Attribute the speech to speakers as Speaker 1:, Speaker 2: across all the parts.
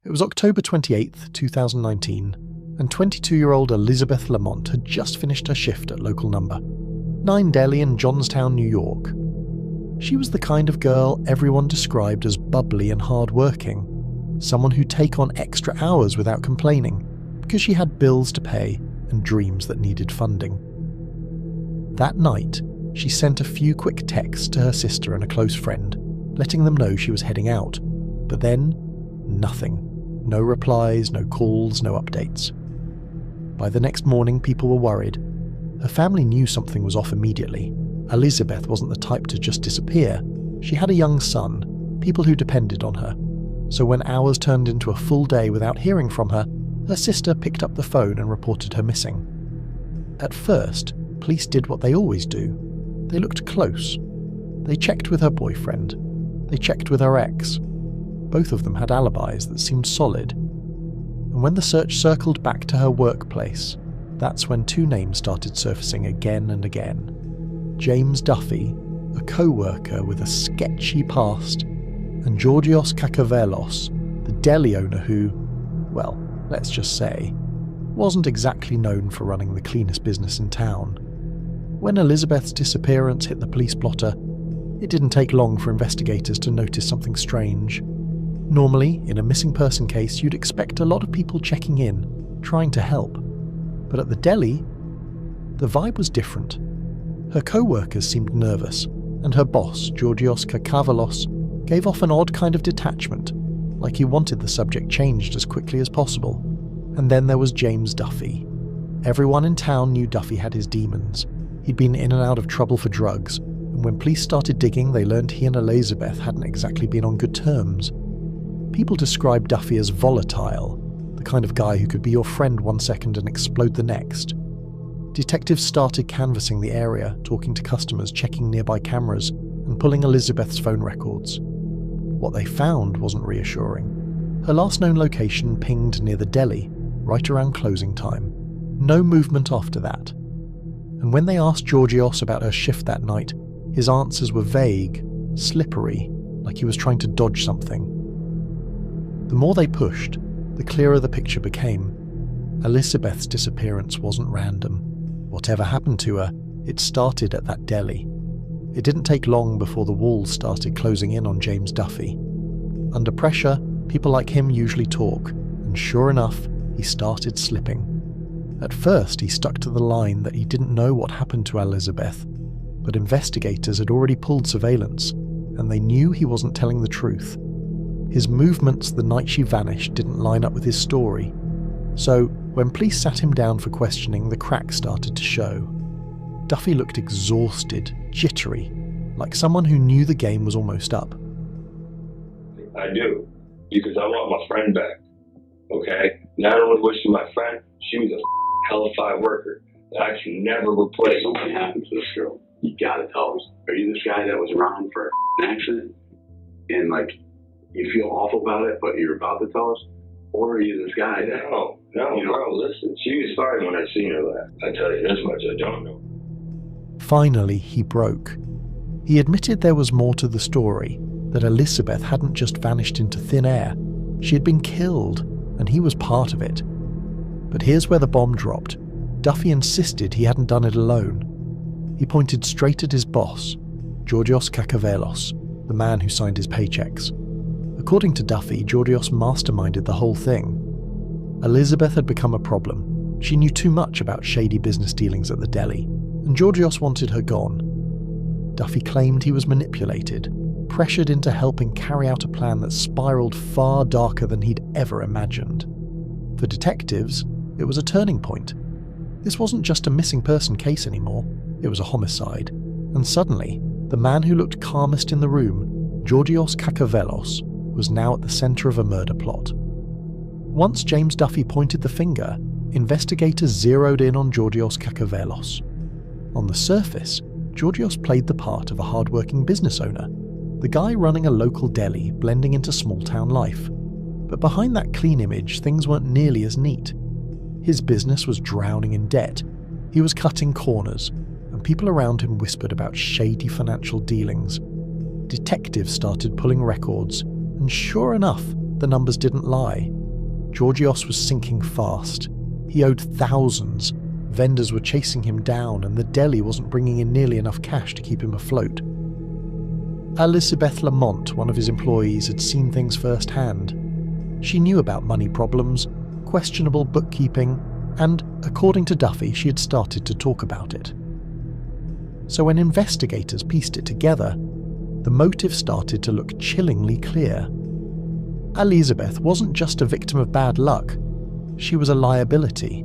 Speaker 1: It was October 28th, 2019, and 22-year-old Allyzibeth Lamont had just finished her shift at local number 9 Deli in Johnstown, New York. She was the kind of girl everyone described as bubbly and hard-working, someone who'd take on extra hours without complaining, because she had bills to pay and dreams that needed funding. That night, she sent a few quick texts to her sister and a close friend, letting them know she was heading out. But then, nothing. No replies, no calls, no updates. By the next morning, people were worried. Her family knew something was off immediately. Allyzibeth wasn't the type to just disappear. She had a young son, people who depended on her. So when hours turned into a full day without hearing from her, her sister picked up the phone and reported her missing. At first, police did what they always do. They looked close. They checked with her boyfriend. They checked with her ex. Both of them had alibis that seemed solid. And when the search circled back to her workplace, that's when 2 names started surfacing again and again. James Duffy, a co-worker with a sketchy past, and Georgios Kakavelos, the deli owner who, well, let's just say, wasn't exactly known for running the cleanest business in town. When Allyzibeth's disappearance hit the police blotter, it didn't take long for investigators to notice something strange. Normally, in a missing person case, you'd expect a lot of people checking in, trying to help. But at the deli, the vibe was different. Her co-workers seemed nervous, and her boss, Georgios Kakavalos, gave off an odd kind of detachment, like he wanted the subject changed as quickly as possible. And then there was James Duffy. Everyone in town knew Duffy had his demons. He'd been in and out of trouble for drugs, and when police started digging, they learned he and Allyzibeth hadn't exactly been on good terms. People described Duffy as volatile, the kind of guy who could be your friend one second and explode the next. Detectives started canvassing the area, talking to customers, checking nearby cameras, and pulling Allyzibeth's phone records. What they found wasn't reassuring. Her last known location pinged near the deli, right around closing time. No movement after that. And when they asked Georgios about her shift that night, his answers were vague, slippery, like he was trying to dodge something. The more they pushed, the clearer the picture became. Allyzibeth's disappearance wasn't random. Whatever happened to her, it started at that deli. It didn't take long before the walls started closing in on James Duffy. Under pressure, people like him usually talk, and sure enough, he started slipping. At first, he stuck to the line that he didn't know what happened to Allyzibeth, but investigators had already pulled surveillance, and they knew he wasn't telling the truth. His movements the night she vanished didn't line up with his story. So, when police sat him down for questioning, the cracks started to show. Duffy looked exhausted, jittery, like someone who knew the game was almost up.
Speaker 2: I do, because I want my friend back, okay? Not only was she my friend, she was a hellfire worker that I can never replace.
Speaker 3: Something happened to this girl. You gotta tell us. Are you this guy that was around for an accident and like you feel awful about it, but you're about to tell us? Or are you this guy that...
Speaker 2: No, bro, listen. She was fine when I seen her last. I tell you this much, I don't know.
Speaker 1: Finally, he broke. He admitted there was more to the story, that Allyzibeth hadn't just vanished into thin air. She had been killed, and he was part of it. But here's where the bomb dropped. Duffy insisted he hadn't done it alone. He pointed straight at his boss, Georgios Kakavelos, the man who signed his paychecks. According to Duffy, Georgios masterminded the whole thing. Allyzibeth had become a problem. She knew too much about shady business dealings at the deli, and Georgios wanted her gone. Duffy claimed he was manipulated, pressured into helping carry out a plan that spiraled far darker than he'd ever imagined. For detectives, it was a turning point. This wasn't just a missing person case anymore, it was a homicide. And suddenly, the man who looked calmest in the room, Georgios Kakavelos, was now at the center of a murder plot. Once James Duffy pointed the finger, investigators zeroed in on Georgios Kakavelos. On the surface, Georgios played the part of a hard-working business owner, the guy running a local deli blending into small-town life. But behind that clean image, things weren't nearly as neat. His business was drowning in debt, he was cutting corners, and people around him whispered about shady financial dealings. Detectives started pulling records, and sure enough, The numbers didn't lie. Georgios was sinking fast. He owed thousands. Vendors were chasing him down, and the deli wasn't bringing in nearly enough cash to keep him afloat. Allyzibeth Lamont, one of his employees, had seen things firsthand. She knew about money problems, questionable bookkeeping, and, according to Duffy, she had started to talk about it. So when investigators pieced it together, the motive started to look chillingly clear. Allyzibeth wasn't just a victim of bad luck, she was a liability.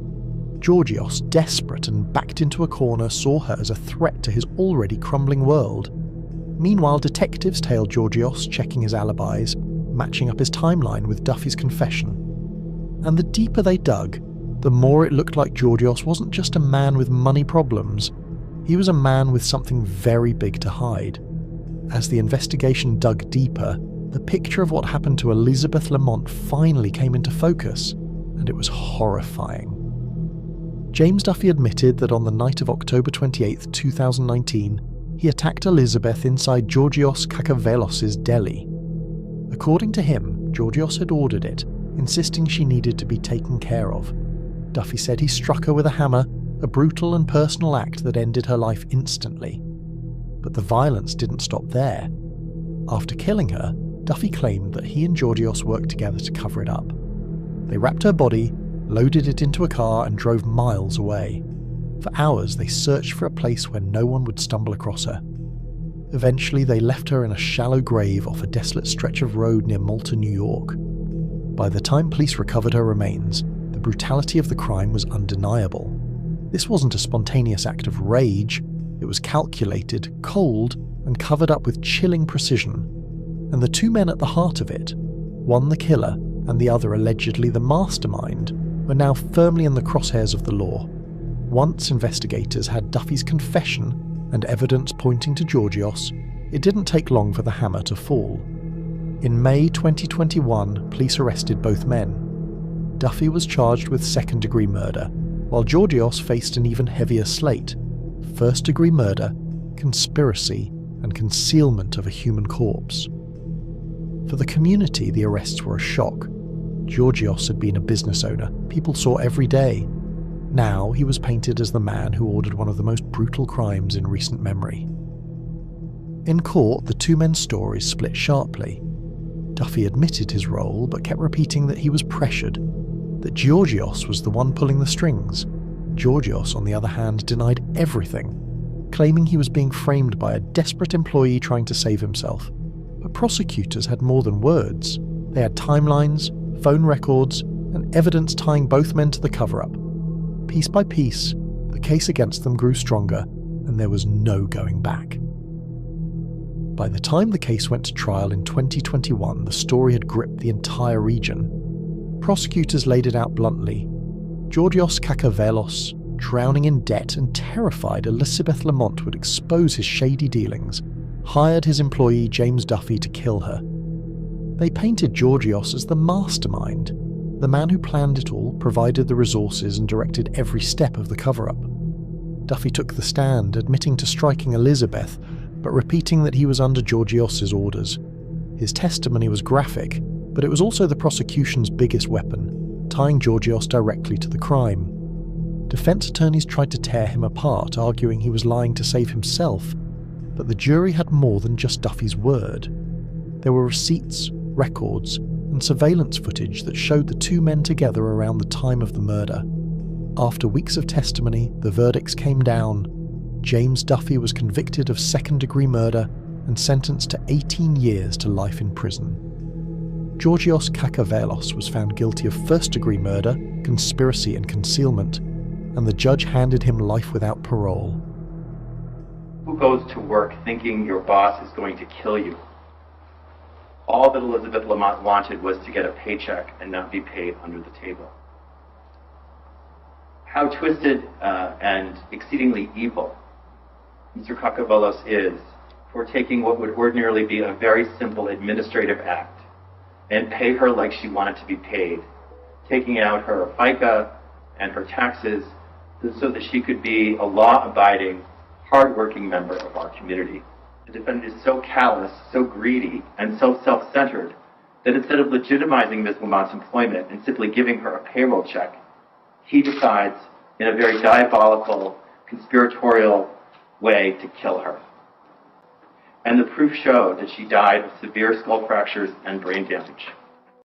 Speaker 1: Georgios, desperate and backed into a corner, saw her as a threat to his already crumbling world. Meanwhile, detectives tailed Georgios, checking his alibis, matching up his timeline with Duffy's confession. And the deeper they dug, the more it looked like Georgios wasn't just a man with money problems, he was a man with something very big to hide. As the investigation dug deeper, the picture of what happened to Allyzibeth Lamont finally came into focus, and it was horrifying. James Duffy admitted that on the night of October 28, 2019, he attacked Allyzibeth inside Georgios Kakavelos' deli. According to him, Georgios had ordered it, insisting she needed to be taken care of. Duffy said he struck her with a hammer, a brutal and personal act that ended her life instantly. But the violence didn't stop there. After killing her, Duffy claimed that he and Georgios worked together to cover it up. They wrapped her body, loaded it into a car, and drove miles away. For hours, they searched for a place where no one would stumble across her. Eventually, they left her in a shallow grave off a desolate stretch of road near Malta, New York. By the time police recovered her remains, the brutality of the crime was undeniable. This wasn't a spontaneous act of rage, it was calculated, cold, and covered up with chilling precision. And the two men at the heart of it, one the killer and the other allegedly the mastermind, were now firmly in the crosshairs of the law. Once investigators had Duffy's confession and evidence pointing to Georgios, it didn't take long for the hammer to fall. In May 2021, police arrested both men. Duffy was charged with second-degree murder, while Georgios faced an even heavier slate: first-degree murder, conspiracy, and concealment of a human corpse. For the community, the arrests were a shock. Georgios had been a business owner people saw every day. Now he was painted as the man who ordered one of the most brutal crimes in recent memory. In court, the two men's stories split sharply. Duffy admitted his role, but kept repeating that he was pressured, that Georgios was the one pulling the strings. Georgios, on the other hand, denied everything, claiming he was being framed by a desperate employee trying to save himself. But prosecutors had more than words. They had timelines, phone records, and evidence tying both men to the cover-up. Piece by piece, the case against them grew stronger, and there was no going back. By the time the case went to trial in 2021, the story had gripped the entire region. Prosecutors laid it out bluntly. Georgios Kakavelos, drowning in debt and terrified Allyzibeth Lamont would expose his shady dealings, hired his employee James Duffy to kill her. They painted Georgios as the mastermind, the man who planned it all, provided the resources, and directed every step of the cover-up. Duffy took the stand, admitting to striking Allyzibeth, but repeating that he was under Georgios' orders. His testimony was graphic, but it was also the prosecution's biggest weapon, tying Georgios directly to the crime. Defense attorneys tried to tear him apart, arguing he was lying to save himself, but the jury had more than just Duffy's word. There were receipts, records, and surveillance footage that showed the two men together around the time of the murder. After weeks of testimony, the verdicts came down. James Duffy was convicted of second-degree murder and sentenced to 18 years to life in prison. Georgios Kakavelos was found guilty of first-degree murder, conspiracy, and concealment, and the judge handed him life without parole.
Speaker 4: Who goes to work thinking your boss is going to kill you? All that Allyzibeth Lamont wanted was to get a paycheck and not be paid under the table. How twisted and exceedingly evil Mr. Kakavelos is for taking what would ordinarily be a very simple administrative act and pay her like she wanted to be paid, taking out her FICA and her taxes so that she could be a law-abiding, hard-working member of our community. The defendant is so callous, so greedy, and so self-centered that instead of legitimizing Ms. Lamont's employment and simply giving her a payroll check, he decides in a very diabolical, conspiratorial way to kill her. And the proof showed that she died of severe skull fractures and brain damage.